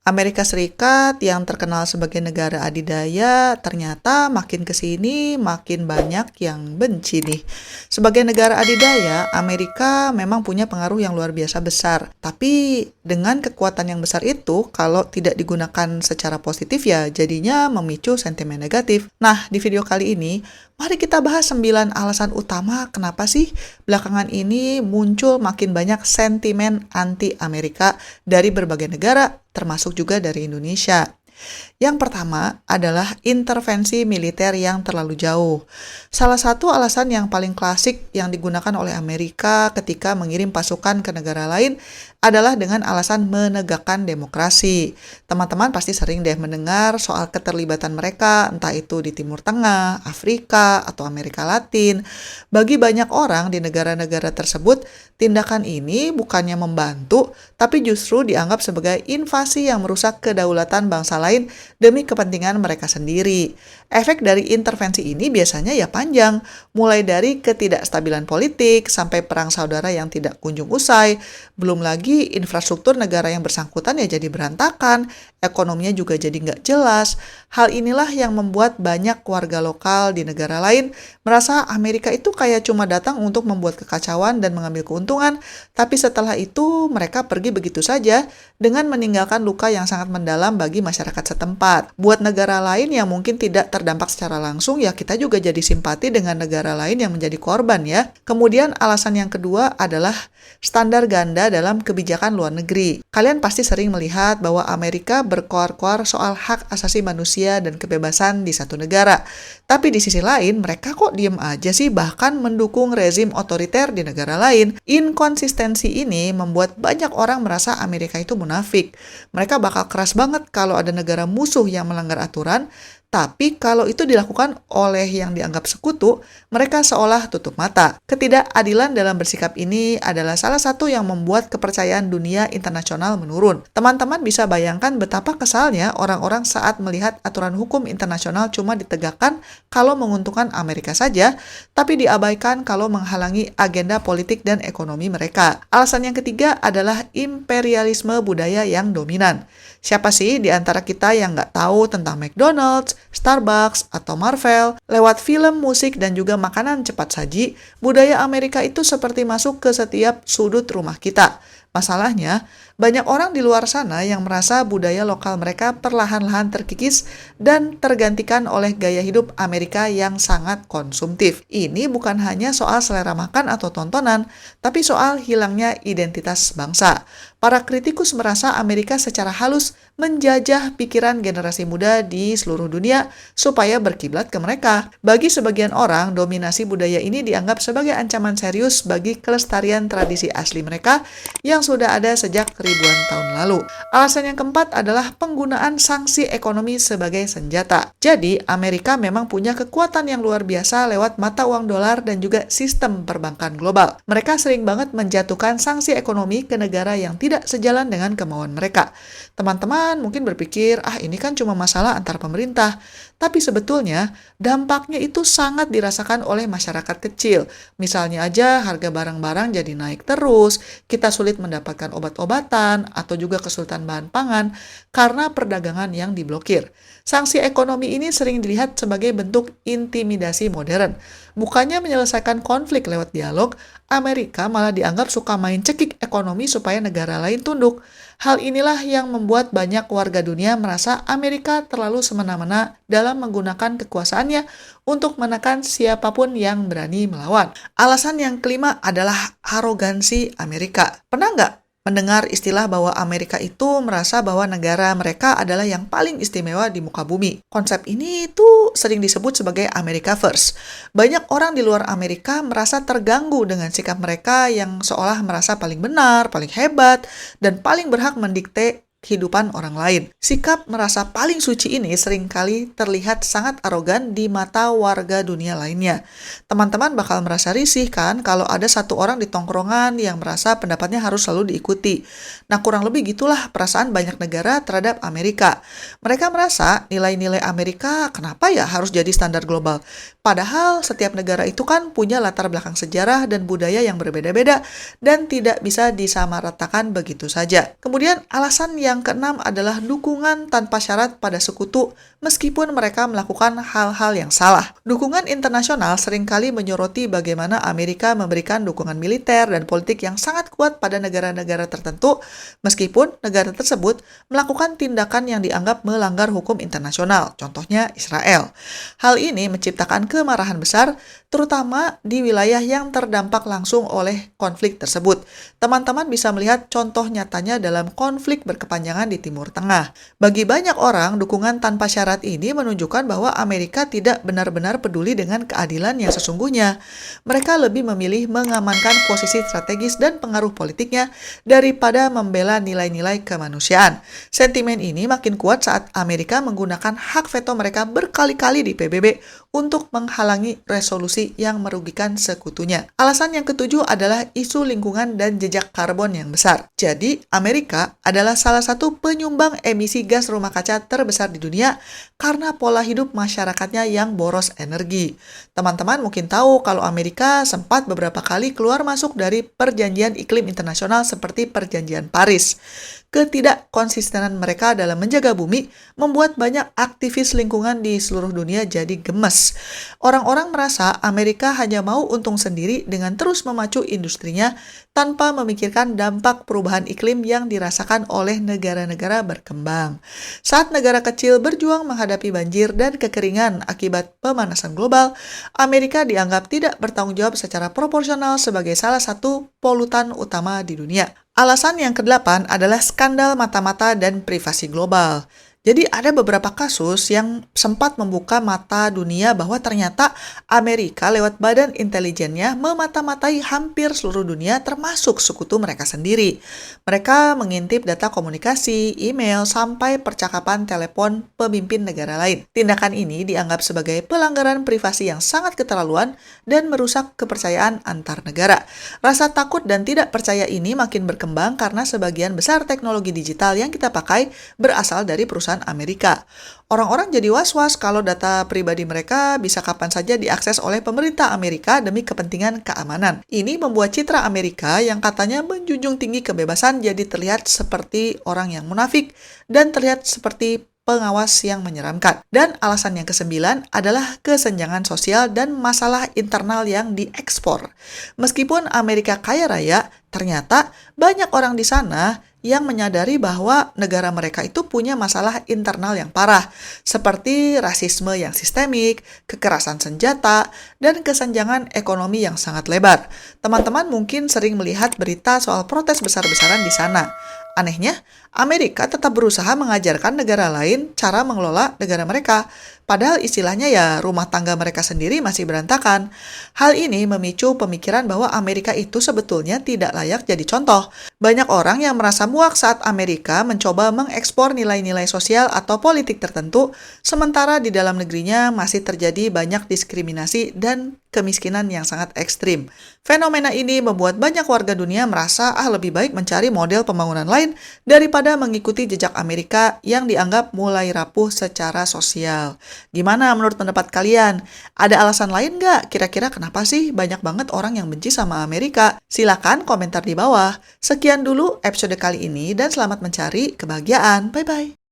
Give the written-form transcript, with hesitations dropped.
Amerika Serikat yang terkenal sebagai negara adidaya, ternyata makin ke sini makin banyak yang benci nih. Sebagai negara adidaya, Amerika memang punya pengaruh yang luar biasa besar. Tapi dengan kekuatan yang besar itu, kalau tidak digunakan secara positif ya jadinya memicu sentimen negatif. Nah, di video kali ini, mari kita bahas 9 alasan utama kenapa sih belakangan ini muncul makin banyak sentimen anti-Amerika dari berbagai negara, termasuk juga dari Indonesia. Yang pertama adalah intervensi militer yang terlalu jauh. Salah satu alasan yang paling klasik yang digunakan oleh Amerika ketika mengirim pasukan ke negara lain adalah dengan alasan menegakkan demokrasi. Teman-teman pasti sering deh mendengar soal keterlibatan mereka, entah itu di Timur Tengah, Afrika, atau Amerika Latin. Bagi banyak orang di negara-negara tersebut, tindakan ini bukannya membantu, tapi justru dianggap sebagai invasi yang merusak kedaulatan bangsa lain demi kepentingan mereka sendiri. Efek dari intervensi ini biasanya ya panjang, mulai dari ketidakstabilan politik sampai perang saudara yang tidak kunjung usai, belum lagi infrastruktur negara yang bersangkutan ya jadi berantakan, ekonominya juga jadi nggak jelas. Hal inilah yang membuat banyak warga lokal di negara lain merasa Amerika itu kayak cuma datang untuk membuat kekacauan dan mengambil keuntungan, tapi setelah itu mereka pergi begitu saja dengan meninggalkan luka yang sangat mendalam bagi masyarakat setempat. Buat negara lain yang mungkin tidak terdampak secara langsung, ya kita juga jadi simpati dengan negara lain yang menjadi korban ya. Kemudian alasan yang kedua adalah standar ganda dalam kebijakan luar negeri. Kalian pasti sering melihat bahwa Amerika berkoar-koar soal hak asasi manusia dan kebebasan di satu negara. Tapi di sisi lain, mereka kok diem aja sih bahkan mendukung rezim otoriter di negara lain. Inkonsistensi ini membuat banyak orang merasa Amerika itu munafik. Mereka bakal keras banget kalau ada negara musuh yang melanggar aturan, tapi kalau itu dilakukan oleh yang dianggap sekutu, mereka seolah tutup mata. Ketidakadilan dalam bersikap ini adalah salah satu yang membuat kepercayaan dunia internasional menurun. Teman-teman bisa bayangkan betapa kesalnya orang-orang saat melihat aturan hukum internasional cuma ditegakkan kalau menguntungkan Amerika saja, tapi diabaikan kalau menghalangi agenda politik dan ekonomi mereka. Alasan yang ketiga adalah imperialisme budaya yang dominan. Siapa sih di antara kita yang nggak tahu tentang McDonald's, Starbucks, atau Marvel? Lewat film, musik, dan juga makanan cepat saji, budaya Amerika itu seperti masuk ke setiap sudut rumah kita. Masalahnya, banyak orang di luar sana yang merasa budaya lokal mereka perlahan-lahan terkikis dan tergantikan oleh gaya hidup Amerika yang sangat konsumtif. Ini bukan hanya soal selera makan atau tontonan, tapi soal hilangnya identitas bangsa. Para kritikus merasa Amerika secara halus menjajah pikiran generasi muda di seluruh dunia supaya berkiblat ke mereka. Bagi sebagian orang, dominasi budaya ini dianggap sebagai ancaman serius bagi kelestarian tradisi asli mereka yang sudah ada sejak ribuan tahun lalu. Alasan yang keempat adalah penggunaan sanksi ekonomi sebagai senjata. Jadi, Amerika memang punya kekuatan yang luar biasa lewat mata uang dolar dan juga sistem perbankan global. Mereka sering banget menjatuhkan sanksi ekonomi ke negara yang tidak sejalan dengan kemauan mereka. Teman-teman mungkin berpikir, ini kan cuma masalah antar pemerintah. Tapi sebetulnya dampaknya itu sangat dirasakan oleh masyarakat kecil. Misalnya aja harga barang-barang jadi naik terus, kita sulit mendapatkan obat-obatan, atau juga kesulitan bahan pangan karena perdagangan yang diblokir. Sanksi ekonomi ini sering dilihat sebagai bentuk intimidasi modern. Bukannya menyelesaikan konflik lewat dialog, Amerika malah dianggap suka main cekik ekonomi supaya negara lain tunduk. Hal inilah yang membuat banyak warga dunia merasa Amerika terlalu semena-mena dalam menggunakan kekuasaannya untuk menekan siapapun yang berani melawan. Alasan yang kelima adalah arogansi Amerika. Pernah nggak mendengar istilah bahwa Amerika itu merasa bahwa negara mereka adalah yang paling istimewa di muka bumi? Konsep ini tuh sering disebut sebagai America First. Banyak orang di luar Amerika merasa terganggu dengan sikap mereka yang seolah merasa paling benar, paling hebat, dan paling berhak mendikte kehidupan orang lain. Sikap merasa paling suci ini seringkali terlihat sangat arogan di mata warga dunia lainnya. Teman-teman bakal merasa risih kan kalau ada satu orang di tongkrongan yang merasa pendapatnya harus selalu diikuti. Nah, kurang lebih gitulah perasaan banyak negara terhadap Amerika. Mereka merasa nilai-nilai Amerika kenapa ya harus jadi standar global? Padahal setiap negara itu kan punya latar belakang sejarah dan budaya yang berbeda-beda dan tidak bisa disamaratakan begitu saja. Kemudian alasan yang yang keenam adalah dukungan tanpa syarat pada sekutu meskipun mereka melakukan hal-hal yang salah. Dukungan internasional seringkali menyoroti bagaimana Amerika memberikan dukungan militer dan politik yang sangat kuat pada negara-negara tertentu meskipun negara tersebut melakukan tindakan yang dianggap melanggar hukum internasional, contohnya Israel. Hal ini menciptakan kemarahan besar, terutama di wilayah yang terdampak langsung oleh konflik tersebut. Teman-teman bisa melihat contoh nyatanya dalam konflik berkepanjangan di Timur Tengah. Bagi banyak orang, dukungan tanpa syarat ini menunjukkan bahwa Amerika tidak benar-benar peduli dengan keadilan yang sesungguhnya. Mereka lebih memilih mengamankan posisi strategis dan pengaruh politiknya daripada membela nilai-nilai kemanusiaan. Sentimen ini makin kuat saat Amerika menggunakan hak veto mereka berkali-kali di PBB untuk menghalangi resolusi yang merugikan sekutunya. Alasan yang ketujuh adalah isu lingkungan dan jejak karbon yang besar. Jadi, Amerika adalah salah satu penyumbang emisi gas rumah kaca terbesar di dunia karena pola hidup masyarakatnya yang boros energi. Teman-teman mungkin tahu kalau Amerika sempat beberapa kali keluar masuk dari perjanjian iklim internasional seperti Perjanjian Paris. Ketidakkonsistenan mereka dalam menjaga bumi membuat banyak aktivis lingkungan di seluruh dunia jadi gemes. Orang-orang merasa Amerika hanya mau untung sendiri dengan terus memacu industrinya tanpa memikirkan dampak perubahan iklim yang dirasakan oleh negara-negara berkembang. Saat negara kecil berjuang menghadapi banjir dan kekeringan akibat pemanasan global, Amerika dianggap tidak bertanggung jawab secara proporsional sebagai salah satu polutan utama di dunia. Alasan yang kedelapan adalah skandal mata-mata dan privasi global. Jadi ada beberapa kasus yang sempat membuka mata dunia bahwa ternyata Amerika lewat badan intelijennya memata-matai hampir seluruh dunia termasuk sekutu mereka sendiri. Mereka mengintip data komunikasi, email, sampai percakapan telepon pemimpin negara lain. Tindakan ini dianggap sebagai pelanggaran privasi yang sangat keterlaluan dan merusak kepercayaan antar negara. Rasa takut dan tidak percaya ini makin berkembang karena sebagian besar teknologi digital yang kita pakai berasal dari perusahaan Amerika. Orang-orang jadi was-was kalau data pribadi mereka bisa kapan saja diakses oleh pemerintah Amerika demi kepentingan keamanan. Ini membuat citra Amerika yang katanya menjunjung tinggi kebebasan jadi terlihat seperti orang yang munafik dan terlihat seperti pengawas yang menyeramkan. Dan alasan yang kesembilan adalah kesenjangan sosial dan masalah internal yang diekspor. Meskipun Amerika kaya raya, ternyata banyak orang di sana yang menyadari bahwa negara mereka itu punya masalah internal yang parah, seperti rasisme yang sistemik, kekerasan senjata, dan kesenjangan ekonomi yang sangat lebar. Teman-teman mungkin sering melihat berita soal protes besar-besaran di sana. Anehnya, Amerika tetap berusaha mengajarkan negara lain cara mengelola negara mereka. Padahal istilahnya ya rumah tangga mereka sendiri masih berantakan. Hal ini memicu pemikiran bahwa Amerika itu sebetulnya tidak layak jadi contoh. Banyak orang yang merasa muak saat Amerika mencoba mengekspor nilai-nilai sosial atau politik tertentu, sementara di dalam negerinya masih terjadi banyak diskriminasi dan kemiskinan yang sangat ekstrim. Fenomena ini membuat banyak warga dunia merasa lebih baik mencari model pembangunan lain daripada mengikuti jejak Amerika yang dianggap mulai rapuh secara sosial. Gimana menurut pendapat kalian? Ada alasan lain nggak? Kira-kira kenapa sih banyak banget orang yang benci sama Amerika? Silakan komentar di bawah. Sekian dulu episode kali ini dan selamat mencari kebahagiaan. Bye-bye.